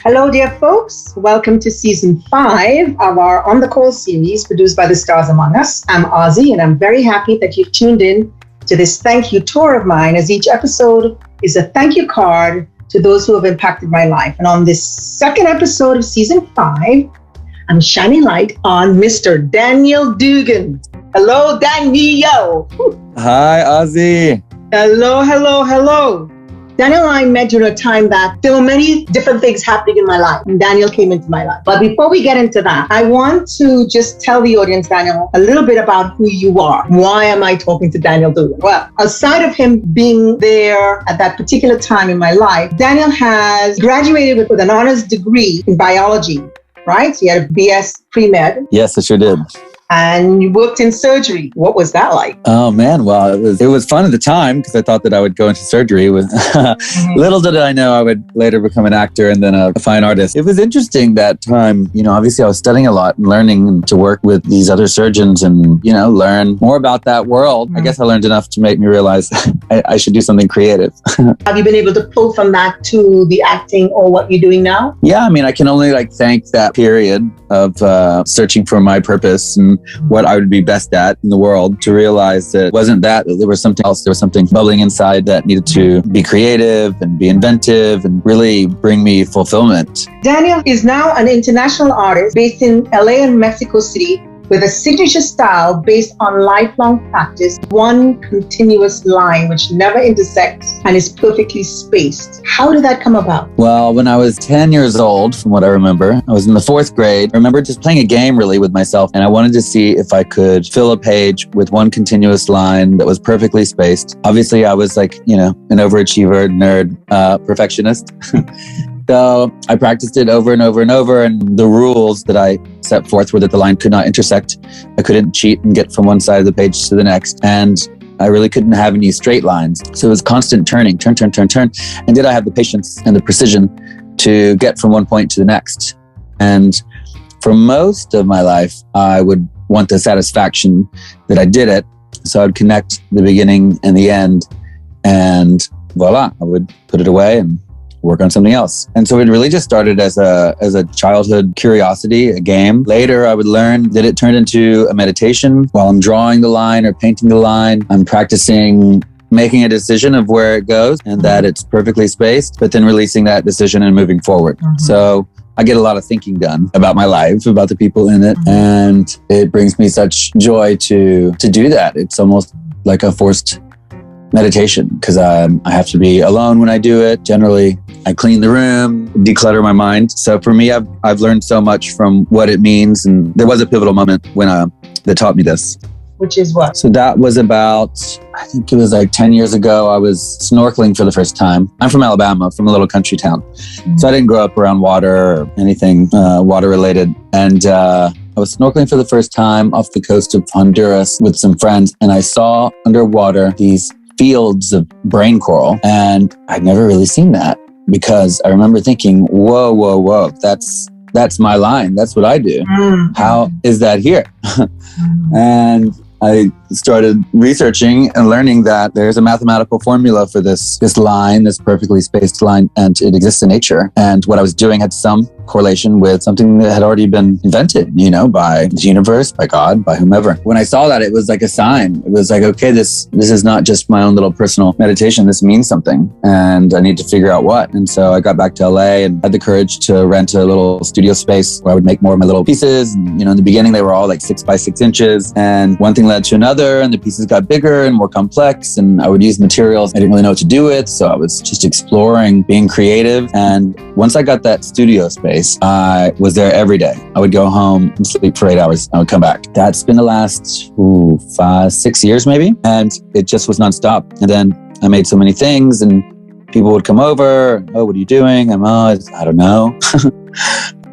Hello, dear folks. Welcome to season 5 of our On the Call series produced by the Stars Among Us. I'm Ozzy, and I'm very happy that you've tuned in to this thank you tour of mine, as each episode is a thank you card to those who have impacted my life. And on this second episode of season 5, I'm shining light on Mr. Daniel Dugan. Hello, Daniel. Hi, Ozzy. Hello. Daniel and I met during a time that there were many different things happening in my life, and Daniel came into my life. But before we get into that, I want to just tell the audience, Daniel, a little bit about who you are. Why am I talking to Daniel Dugan? Well, aside of him being there at that particular time in my life, Daniel has graduated with an honors degree in biology, right? He had a BS pre-med. Yes, I sure did. And you worked in surgery. What was that like? Oh man, well, it was fun at the time because I thought that I would go into surgery. Little did I know I would later become an actor and then a fine artist. It was interesting that time. Obviously I was studying a lot and learning to work with these other surgeons and, learn more about that world. I guess I learned enough to make me realize I should do something creative. Have you been able to pull from that to the acting or what you're doing now? Yeah, I can only thank that period of searching for my purpose and what I would be best at in the world to realize that it wasn't that there was something else. There was something bubbling inside that needed to be creative and be inventive and really bring me fulfillment. Daniel is now an international artist based in L.A. and Mexico City with a signature style based on lifelong practice, one continuous line which never intersects and is perfectly spaced. How did that come about? Well, when I was 10 years old, from what I remember, I was in the 4th grade. I remember just playing a game really with myself, and I wanted to see if I could fill a page with one continuous line that was perfectly spaced. Obviously, I was an overachiever, nerd, perfectionist. So I practiced it over and over and over, and the rules that I set forth were that the line could not intersect. I couldn't cheat and get from one side of the page to the next, and I really couldn't have any straight lines. So it was constant turning, turn. And did I have the patience and the precision to get from one point to the next? And for most of my life, I would want the satisfaction that I did it. So I'd connect the beginning and the end, and voila, I would put it away and work on something else. And so it really just started as a childhood curiosity, a game. Later, I would learn that it turned into a meditation. While I'm drawing the line or painting the line, I'm practicing making a decision of where it goes and that it's perfectly spaced, but then releasing that decision and moving forward. Mm-hmm. So I get a lot of thinking done about my life, about the people in it. And it brings me such joy to do that. It's almost like a forced meditation because I have to be alone when I do it. Generally, I clean the room, declutter my mind. So for me, I've learned so much from what it means. And there was a pivotal moment when that taught me this. Which is what? So that was about, I think it was 10 years ago. I was snorkeling for the first time. I'm from Alabama, from a little country town. Mm-hmm. So I didn't grow up around water or anything water related. And I was snorkeling for the first time off the coast of Honduras with some friends. And I saw underwater these fields of brain coral. And I'd never really seen that because I remember thinking, whoa, that's my line. That's what I do. Mm-hmm. How is that here? And I started researching and learning that there's a mathematical formula for this line, this perfectly spaced line, and it exists in nature. And what I was doing had some correlation with something that had already been invented, by the universe, by God, by whomever. When I saw that, it was like a sign. It was like, okay, this is not just my own little personal meditation. This means something, and I need to figure out what. And so I got back to LA and had the courage to rent a little studio space where I would make more of my little pieces. And, in the beginning, they were all 6 by 6 inches, and one thing led to another, and the pieces got bigger and more complex, and I would use materials I didn't really know what to do with. So I was just exploring, being creative. And once I got that studio space, I was there every day. I would go home and sleep for 8 hours. I would come back. That's been the last 5-6 years maybe. And it just was nonstop. And then I made so many things and people would come over. Oh, what are you doing? I don't know.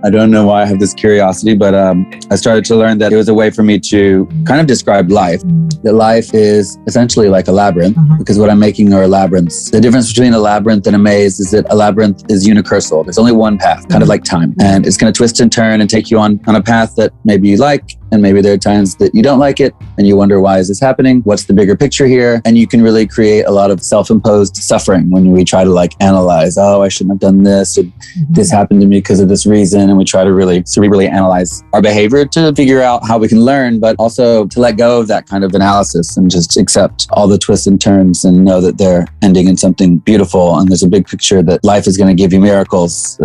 I don't know why I have this curiosity, but I started to learn that it was a way for me to kind of describe life. That life is essentially like a labyrinth, because what I'm making are labyrinths. The difference between a labyrinth and a maze is that a labyrinth is unicursal. There's only one path, kind of like time. And it's going to twist and turn and take you on a path that maybe you like And maybe there are times that you don't like it and you wonder, why is this happening? What's the bigger picture here? And you can really create a lot of self-imposed suffering when we try to like analyze, oh, I shouldn't have done this, or this happened to me because of this reason. And we try to really cerebrally analyze our behavior to figure out how we can learn, but also to let go of that kind of analysis and just accept all the twists and turns and know that they're ending in something beautiful. And there's a big picture that life is going to give you miracles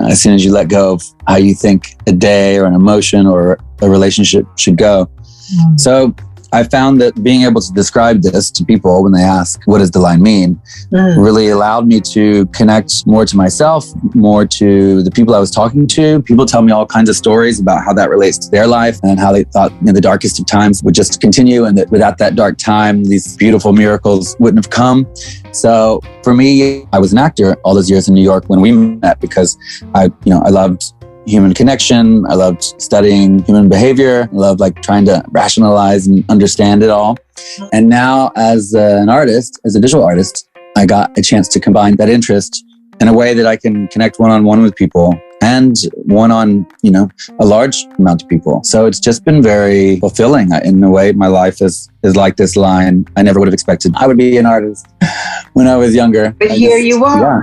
as soon as you let go of how you think a day or an emotion or a relationship should go. So I found that being able to describe this to people when they ask, what does the line mean, really allowed me to connect more to myself, more to the people I was talking to. People tell me all kinds of stories about how that relates to their life and how they thought the darkest of times would just continue, and that without that dark time, these beautiful miracles wouldn't have come. So for me, I was an actor all those years in New York when we met because I loved human connection. I loved studying human behavior. I loved like trying to rationalize and understand it all. And now as an artist, as a visual artist, I got a chance to combine that interest in a way that I can connect one-on-one with people and one-on, a large amount of people. So it's just been very fulfilling. In a way, my life is like this line. I never would have expected I would be an artist when I was younger. But here you are. Yeah.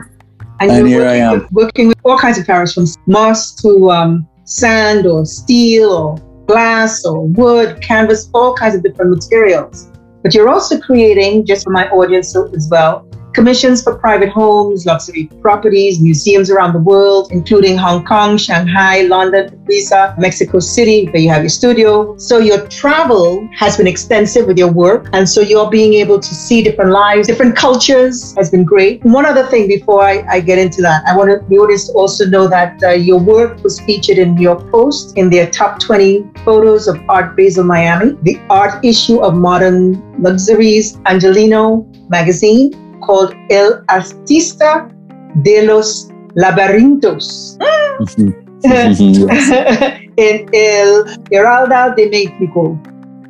And here I am. Working with all kinds of fabrics, from moss to sand or steel or glass or wood, canvas, all kinds of different materials. But you're also creating, just for my audience as well, commissions for private homes, luxury properties, museums around the world, including Hong Kong, Shanghai, London, Ibiza, Mexico City, where you have your studio. So your travel has been extensive with your work. And so you're being able to see different lives, different cultures has been great. One other thing before I get into that, I want the audience to also know that your work was featured in New York Post in their top 20 photos of Art Basel Miami, the art issue of Modern Luxuries Angelino magazine, called El Artista de los Labyrinths in El Heraldo de Mexico.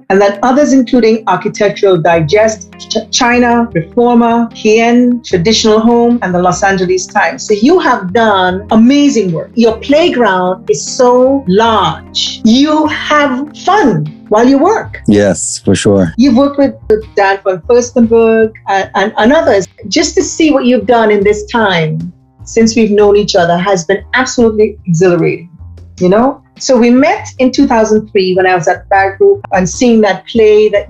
And then others including Architectural Digest, China, Reformer, Hien, Traditional Home, and the Los Angeles Times. So you have done amazing work. Your playground is so large. You have fun while you work. Yes, for sure. You've worked with Dan von Furstenberg and others. Just to see what you've done in this time since we've known each other has been absolutely exhilarating, So we met in 2003 when I was at Barth Group, and seeing that play that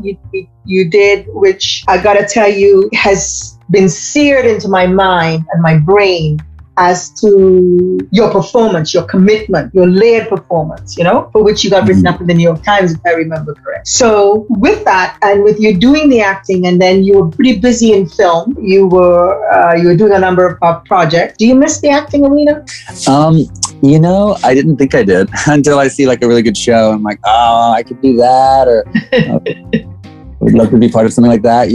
you did, which I gotta tell you has been seared into my mind and my brain as to your performance, your commitment, your layered performance, for which you got written up in the New York Times, if I remember correct. So with that, and with you doing the acting, and then you were pretty busy in film, you were doing a number of projects. Do you miss the acting arena? I didn't think I did until I see like a really good show. I'm like, oh, I could do that, or I would love to be part of something like that.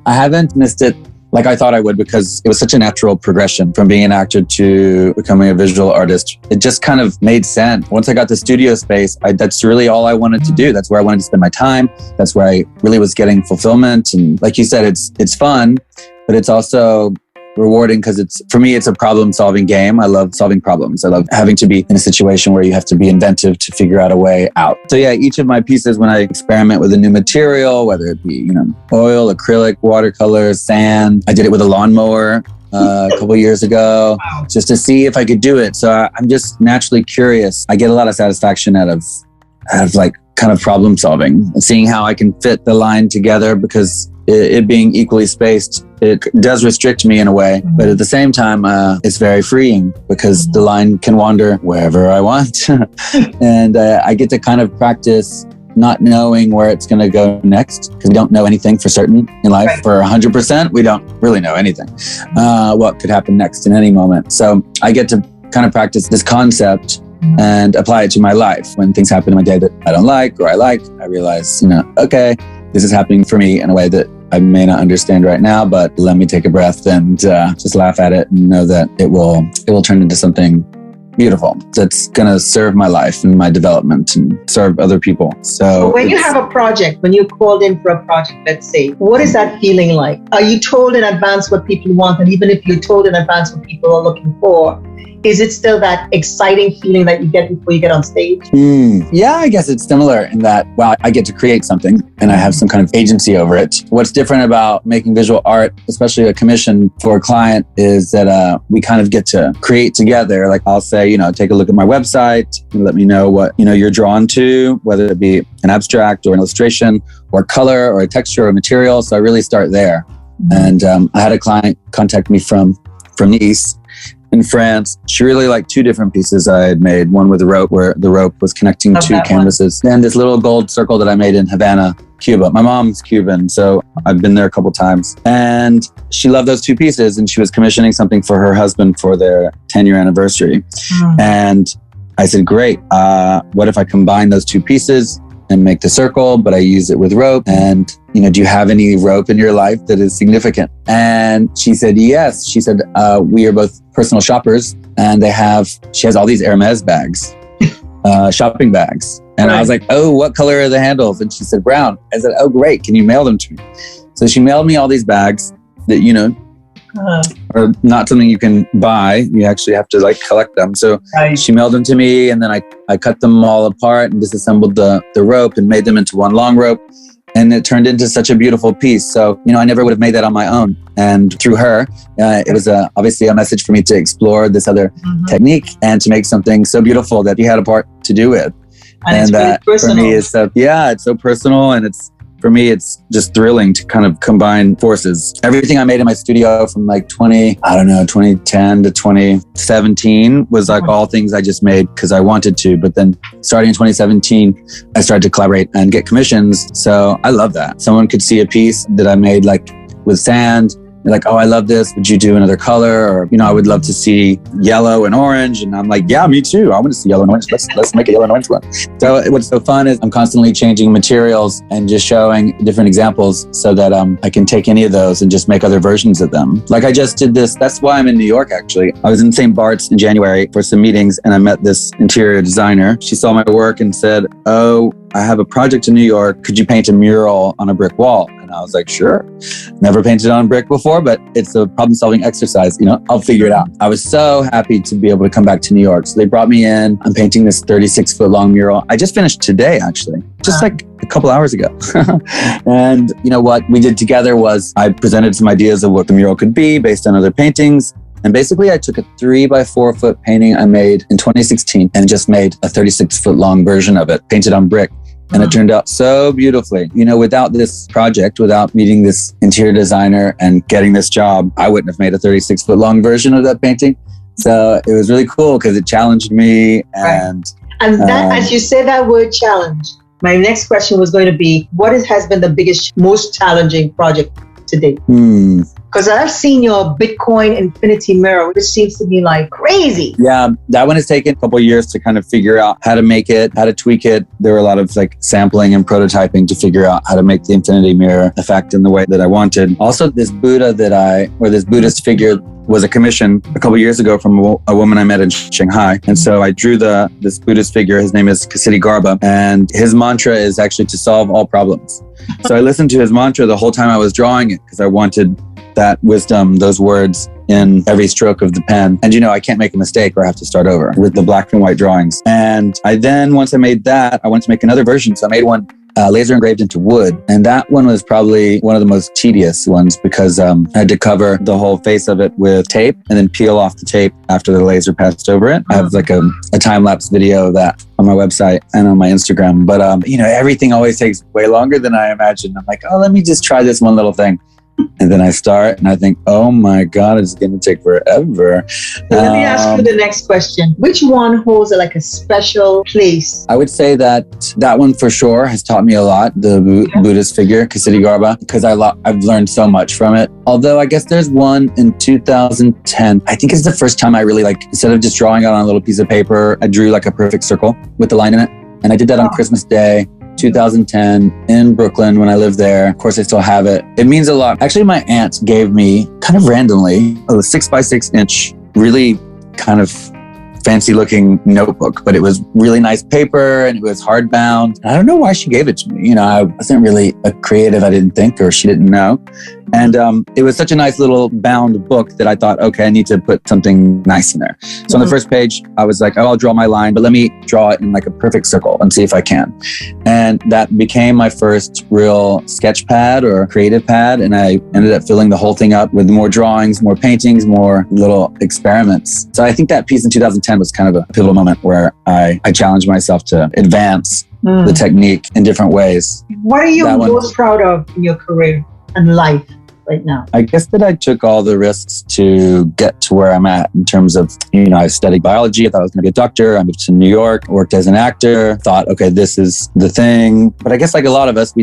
I haven't missed it like I thought I would, because it was such a natural progression from being an actor to becoming a visual artist. It just kind of made sense. Once I got the studio space, that's really all I wanted to do. That's where I wanted to spend my time. That's where I really was getting fulfillment. And like you said, it's fun, but it's also rewarding because for me, it's a problem-solving game. I love solving problems. I love having to be in a situation where you have to be inventive to figure out a way out. So yeah, each of my pieces, when I experiment with a new material, whether it be, oil, acrylic, watercolor, sand, I did it with a lawnmower a couple years ago, just to see if I could do it. So I'm just naturally curious. I get a lot of satisfaction out of like kind of problem solving, seeing how I can fit the line together, because it being equally spaced, it does restrict me in a way, but at the same time, it's very freeing because the line can wander wherever I want. And I get to kind of practice not knowing where it's going to go next, because we don't know anything for certain in life. Right. For 100%, we don't really know anything, what could happen next in any moment. So I get to kind of practice this concept and apply it to my life. When things happen in my day that I don't like or I like, I realize, okay, this is happening for me in a way that I may not understand right now, but let me take a breath and just laugh at it and know that it will turn into something beautiful, that's going to serve my life and my development and serve other people. So when you have a project, when you're called in for a project, let's say, what is that feeling like? Are you told in advance what people want? And even if you're told in advance what people are looking for, is it still that exciting feeling that you get before you get on stage? Yeah, I guess it's similar in that, well, I get to create something and I have some kind of agency over it. What's different about making visual art, especially a commission for a client, is that we kind of get to create together. Like I'll say, take a look at my website and let me know what, you're drawn to, whether it be an abstract or an illustration or color or a texture or material. So I really start there. And I had a client contact me from Nice in France. She really liked two different pieces I had made. One with a rope, where the rope was connecting two canvases. And this little gold circle that I made in Havana, Cuba. My mom's Cuban, so I've been there a couple times. And she loved those two pieces, and she was commissioning something for her husband for their 10-year anniversary. And I said, great. What if I combine those two pieces and make the circle, but I use it with rope? And, do you have any rope in your life that is significant? And she said, yes. She said, we are both personal shoppers, and she has all these Hermes bags, shopping bags. And I was like, oh, what color are the handles? And she said, brown. I said, oh, great. Can you mail them to me? So she mailed me all these bags that, are not something you can buy. You actually have to collect them. So she mailed them to me, and then I cut them all apart and disassembled the rope and made them into one long rope. And it turned into such a beautiful piece. So, I never would have made that on my own. And through her, it was obviously a message for me to explore this other technique and to make something so beautiful that he had a part to do with. And that for me is it's so personal, and for me, it's just thrilling to kind of combine forces. Everything I made in my studio from 2010 to 2017 was all things I just made because I wanted to. But then starting in 2017, I started to collaborate and get commissions. So I love that. Someone could see a piece that I made with sand. They're like, oh, I love this. Would you do another color? Or, I would love to see yellow and orange. And I'm like, yeah, me too. I want to see yellow and orange. Let's make a yellow and orange one. So what's so fun is I'm constantly changing materials and just showing different examples so that I can take any of those and just make other versions of them. Like I just did this. That's why I'm in New York, actually. I was in St. Bart's in January for some meetings, and I met this interior designer. She saw my work and said, oh, I have a project in New York. Could you paint a mural on a brick wall? And I was like, sure. Never painted on brick before, but it's a problem-solving exercise. I'll figure it out. I was so happy to be able to come back to New York. So they brought me in. I'm painting this 36-foot-long mural. I just finished today, actually, just a couple hours ago. And what we did together was I presented some ideas of what the mural could be based on other paintings. And basically, I took a 3-by-4 foot painting I made in 2016 and just made a 36-foot-long version of it, painted on brick. And it turned out so beautifully. Without this project, without meeting this interior designer and getting this job, I wouldn't have made a 36-foot-long version of that painting. So it was really cool because it challenged me. And that, as you say that word challenge, my next question was going to be, what has been the biggest, most challenging project to date? Because I've seen your Bitcoin Infinity Mirror, which seems to be crazy. Yeah, that one has taken a couple of years to kind of figure out how to make it, how to tweak it. There were a lot of sampling and prototyping to figure out how to make the Infinity Mirror effect in the way that I wanted. Also, this this Buddhist figure was a commission a couple of years ago from a woman I met in Shanghai. And so I drew this Buddhist figure. His name is Kasidi Garba, and his mantra is actually to solve all problems. So I listened to his mantra the whole time I was drawing it because I wanted that wisdom, those words in every stroke of the pen. And I can't make a mistake or I have to start over with the black and white drawings. And once I made that, I wanted to make another version. So I made one laser engraved into wood. And that one was probably one of the most tedious ones because I had to cover the whole face of it with tape and then peel off the tape after the laser passed over it. I have a time-lapse video of that on my website and on my Instagram. But, everything always takes way longer than I imagined. I'm like, oh, let me just try this one little thing. And then I start and I think, oh my God, it's going to take forever. Let me ask you the next question. Which one holds a special place? I would say that one for sure has taught me a lot, the Buddhist figure, Kasidi Garba, because I've learned so much from it. Although I guess there's one in 2010. I think it's the first time I really instead of just drawing it on a little piece of paper, I drew a perfect circle with the line in it. And I did that on Christmas Day, 2010 in Brooklyn when I lived there. Of course, I still have it. It means a lot. Actually, my aunt gave me kind of randomly a 6x6 inch, really kind of fancy looking notebook, but it was really nice paper and it was hardbound. I don't know why she gave it to me. I wasn't really a creative, I didn't think, or she didn't know. And it was such a nice little bound book that I thought, okay, I need to put something nice in there. So on the first page, I was like, oh, I'll draw my line, but let me draw it in like a perfect circle and see if I can. And that became my first real sketch pad or creative pad. And I ended up filling the whole thing up with more drawings, more paintings, more little experiments. So I think that piece in 2010 was kind of a pivotal moment where I challenged myself to advance the technique in different ways. What are you most proud of in your career and life right now? I guess that I took all the risks to get to where I'm at in terms of, I studied biology. I thought I was going to be a doctor. I moved to New York, worked as an actor, thought, okay, this is the thing. But I guess like a lot of us,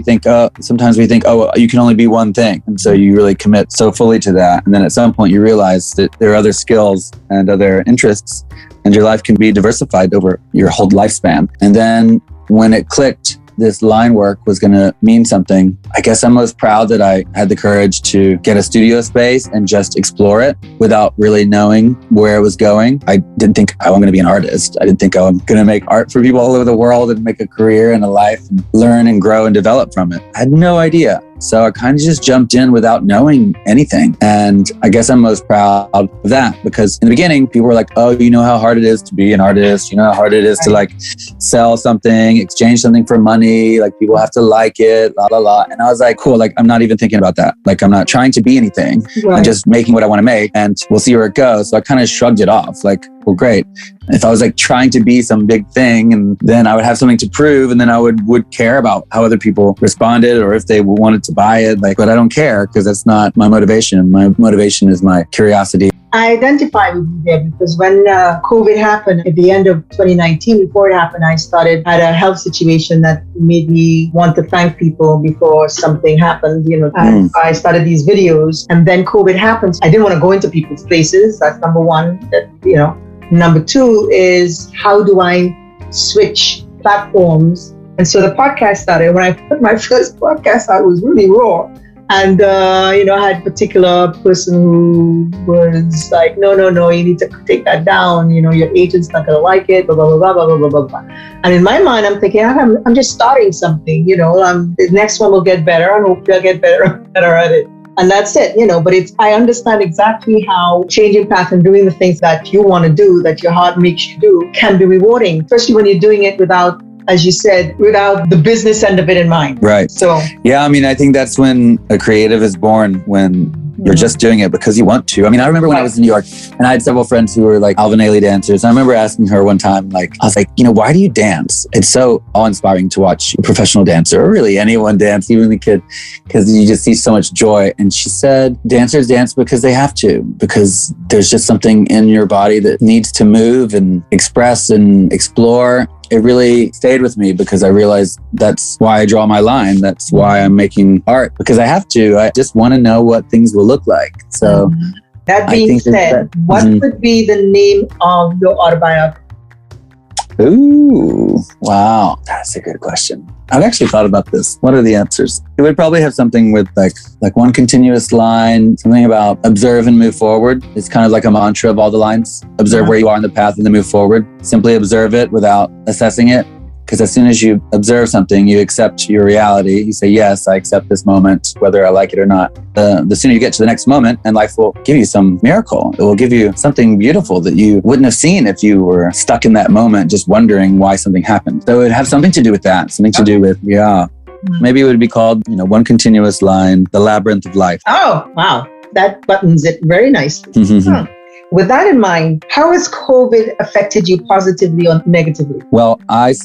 sometimes we think, you can only be one thing. And so you really commit so fully to that. And then at some point you realize that there are other skills and other interests and your life can be diversified over your whole lifespan. And then when it clicked, this line work was going to mean something. I guess I'm most proud that I had the courage to get a studio space and just explore it without really knowing where it was going. I didn't think I'm going to be an artist. I didn't think I'm going to make art for people all over the world and make a career and a life and learn and grow and develop from it. I had no idea. So I kind of just jumped in without knowing anything. And I guess I'm most proud of that because in the beginning, people were like, oh, you know how hard it is to be an artist. You know how hard it is to like sell something, exchange something for money. Like people have to like it, la, la, la. And I was like, cool. Like I'm not even thinking about that. Like I'm not trying to be anything. Right. I'm just making what I want to make and we'll see where it goes. So I kind of shrugged it off like, well, great. If I was like trying to be some big thing and then I would have something to prove and then I would care about how other people responded or if they wanted to buy it. But I don't care because that's not my motivation. My motivation is my curiosity. I identify with you there because when COVID happened at the end of 2019, before it happened, I had a health situation that made me want to thank people before something happened, and I started these videos and then COVID happened. I didn't want to go into people's places. That's number one, Number two is how do I switch platforms? And so the podcast started. When I put my first podcast out, it was really raw. And, I had a particular person who was like, no, you need to take that down. Your agent's not going to like it, blah, blah, blah, blah, blah, blah, blah, blah. And in my mind, I'm thinking, I'm just starting something, the next one will get better and hopefully I'll get better at it. And that's it, but I understand exactly how changing path and doing the things that you want to do, that your heart makes you do, can be rewarding, especially when you're doing it without, as you said, without the business end of it in mind. Right. So, yeah, I think that's when a creative is born, when you're just doing it because you want to. I remember when I was in New York and I had several friends who were like L.A dancers. I remember asking her one time, I was like, why do you dance? It's so awe-inspiring to watch a professional dancer or really anyone dance, even the kid, because you just see so much joy. And she said, dancers dance because they have to, because there's just something in your body that needs to move and express and explore. It really stayed with me because I realized that's why I draw my line. That's why I'm making art, because I have to. I just want to know what things will look like. So that being said, what would be the name of your autobiography? Ooh, wow. That's a good question. I've actually thought about this. What are the answers? It would probably have something with like one continuous line, something about observe and move forward. It's kind of like a mantra of all the lines. Observe where you are in the path and then move forward. Simply observe it without assessing it. Because as soon as you observe something, you accept your reality. You say, yes, I accept this moment, whether I like it or not. The sooner you get to the next moment, and life will give you some miracle. It will give you something beautiful that you wouldn't have seen if you were stuck in that moment, just wondering why something happened. So it would have something to do with that, something to do with, maybe it would be called, one continuous line, the labyrinth of life. Oh, wow. That buttons it very nicely. With that in mind, how has COVID affected you positively or negatively? Well, I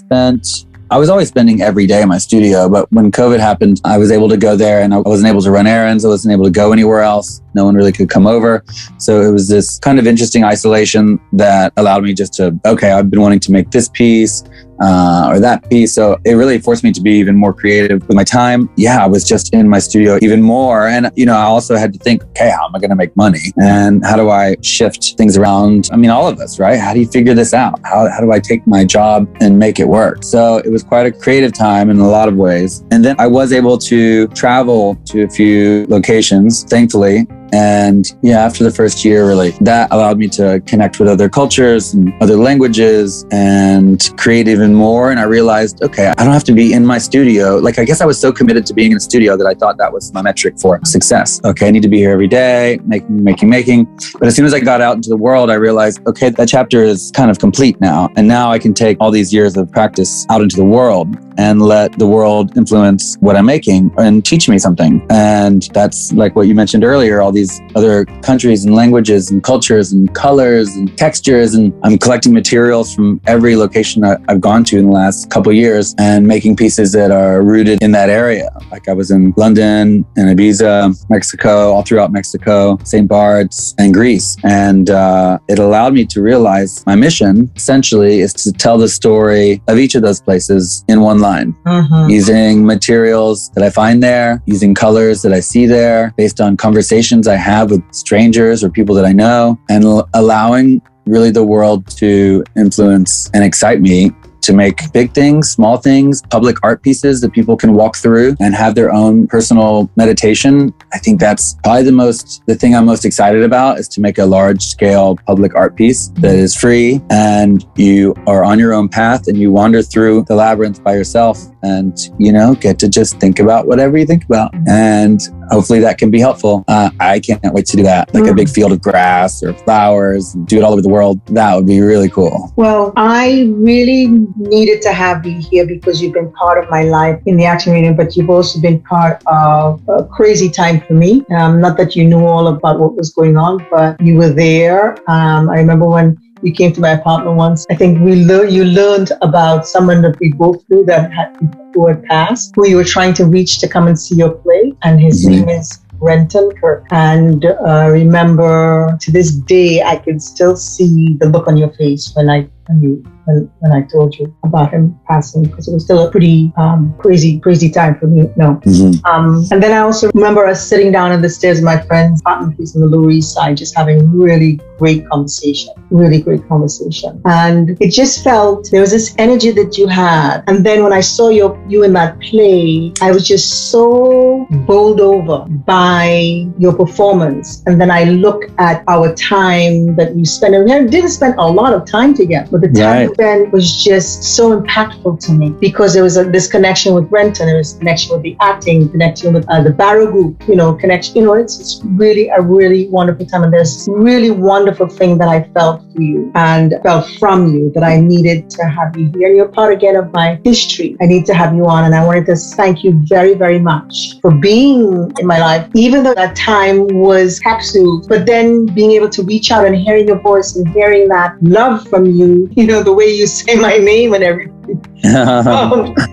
was always spending every day in my studio, but when COVID happened, I was able to go there and I wasn't able to run errands. I wasn't able to go anywhere else. No one really could come over. So it was this kind of interesting isolation that allowed me just to, okay, I've been wanting to make this piece or that piece. So it really forced me to be even more creative with my time. Yeah, I was just in my studio even more. And, I also had to think, okay, how am I going to make money? And how do I shift things around? All of us, right? How do you figure this out? How do I take my job and make it work? So it was quite a creative time in a lot of ways. And then I was able to travel to a few locations, thankfully, And yeah, after the first year, really, that allowed me to connect with other cultures and other languages and create even more. And I realized, okay, I don't have to be in my studio. Like, I guess I was so committed to being in a studio that I thought that was my metric for success. Okay, I need to be here every day, making. But as soon as I got out into the world, I realized, okay, that chapter is kind of complete now. And now I can take all these years of practice out into the world and let the world influence what I'm making and teach me something. And that's like what you mentioned earlier, all these other countries and languages and cultures and colors and textures. And I'm collecting materials from every location I've gone to in the last couple of years and making pieces that are rooted in that area. Like I was in London and Ibiza, Mexico, all throughout Mexico, St. Bart's and Greece. And it allowed me to realize my mission essentially is to tell the story of each of those places in one line, using materials that I find there, using colors that I see there, based on conversations I have with strangers or people that I know, and allowing really the world to influence and excite me to make big things, small things, public art pieces that people can walk through and have their own personal meditation. I think that's probably the thing I'm most excited about, is to make a large scale public art piece that is free and you are on your own path and you wander through the labyrinth by yourself and, get to just think about whatever you think about. And hopefully that can be helpful. I can't wait to do that. Like a big field of grass or flowers, do it all over the world. That would be really cool. Well, I really needed to have you here because you've been part of my life in the action reading, but you've also been part of a crazy time for me. Not that you knew all about what was going on, but you were there. I remember when you came to my apartment once. I think you learned about someone that we both knew who had passed, who you were trying to reach to come and see your play, and his name is Renton Kirk. And remember, to this day, I can still see the look on your face when I told you about him passing, because it was still a pretty crazy time for me. And then I also remember us sitting down on the stairs of my friend's apartment place on the Lower East Side, just having really great conversation. And it just felt, there was this energy that you had. And then when I saw you in that play, I was just so bowled over by your performance. And then I look at our time that you spent, and we didn't spend a lot of time together, but the time we spent was just so impactful to me, because there was this connection with Renton, there was connection with the acting, connection with the Barrow group, connection, it's really a really wonderful time. And there's really wonderful thing that I felt for you and felt from you that I needed to have you here. You're part again of my history. I need to have you on, and I wanted to thank you very, very much for being in my life, even though that time was capsule, but then being able to reach out and hearing your voice and hearing that love from you, the way you say my name and everything.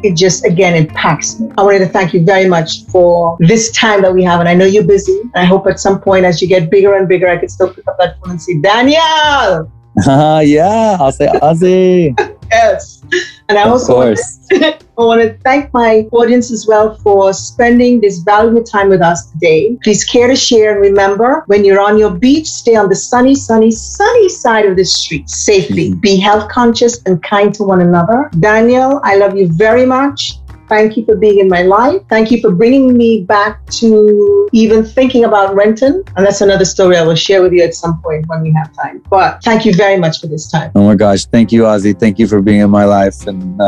It just, again, impacts me. I wanted to thank you very much for this time that we have. And I know you're busy. And I hope at some point, as you get bigger and bigger, I can still pick up that phone and say, Daniel! Yeah, I'll say Ozzy. Yes. And I also want to thank my audience as well for spending this valuable time with us today. Please care to share, and remember, when you're on your beach, stay on the sunny side of the street safely. Be health conscious and kind to one another. Daniel, I love you very much. Thank you for being in my life. Thank you for bringing me back to even thinking about Renton. And that's another story I will share with you at some point when we have time. But thank you very much for this time. Oh my gosh. Thank you, Ozzy. Thank you for being in my life. And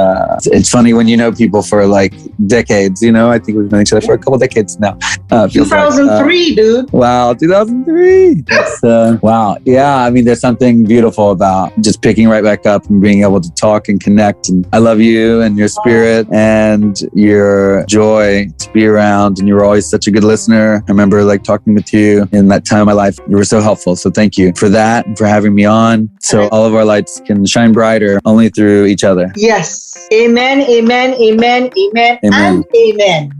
it's funny when you know people for like decades, I think we've known each other for a couple decades now. 2003, dude. Wow, 2003. That's, wow. Yeah, I mean, there's something beautiful about just picking right back up and being able to talk and connect. And I love you and your spirit and your joy to be around. And you were always such a good listener. I remember like talking with you in that time of my life. You were so helpful. So thank you for that and for having me on. So all of our lights can shine brighter only through each other. Yes. Amen, amen, amen, amen, and amen.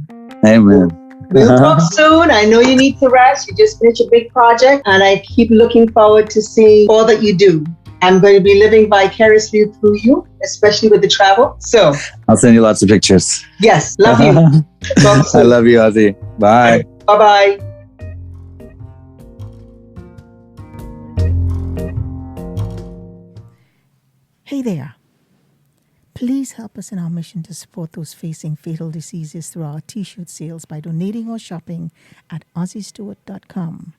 Amen. We'll talk soon. I know you need to rest. You just finished a big project, and I keep looking forward to seeing all that you do. I'm going to be living vicariously through you, especially with the travel. So I'll send you lots of pictures. Yes, love you. Talk soon. I love you, Ozzy. Bye. Bye-bye. Hey there. Please help us in our mission to support those facing fatal diseases through our t-shirt sales by donating or shopping at OzzyStewart.com.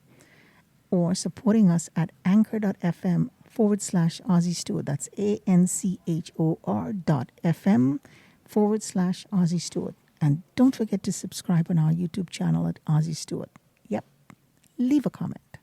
or supporting us at anchor.fm/Aussie Stewart. That's ANCHOR.FM/Aussie Stewart. And don't forget to subscribe on our YouTube channel at Aussie Stewart. Yep. Leave a comment.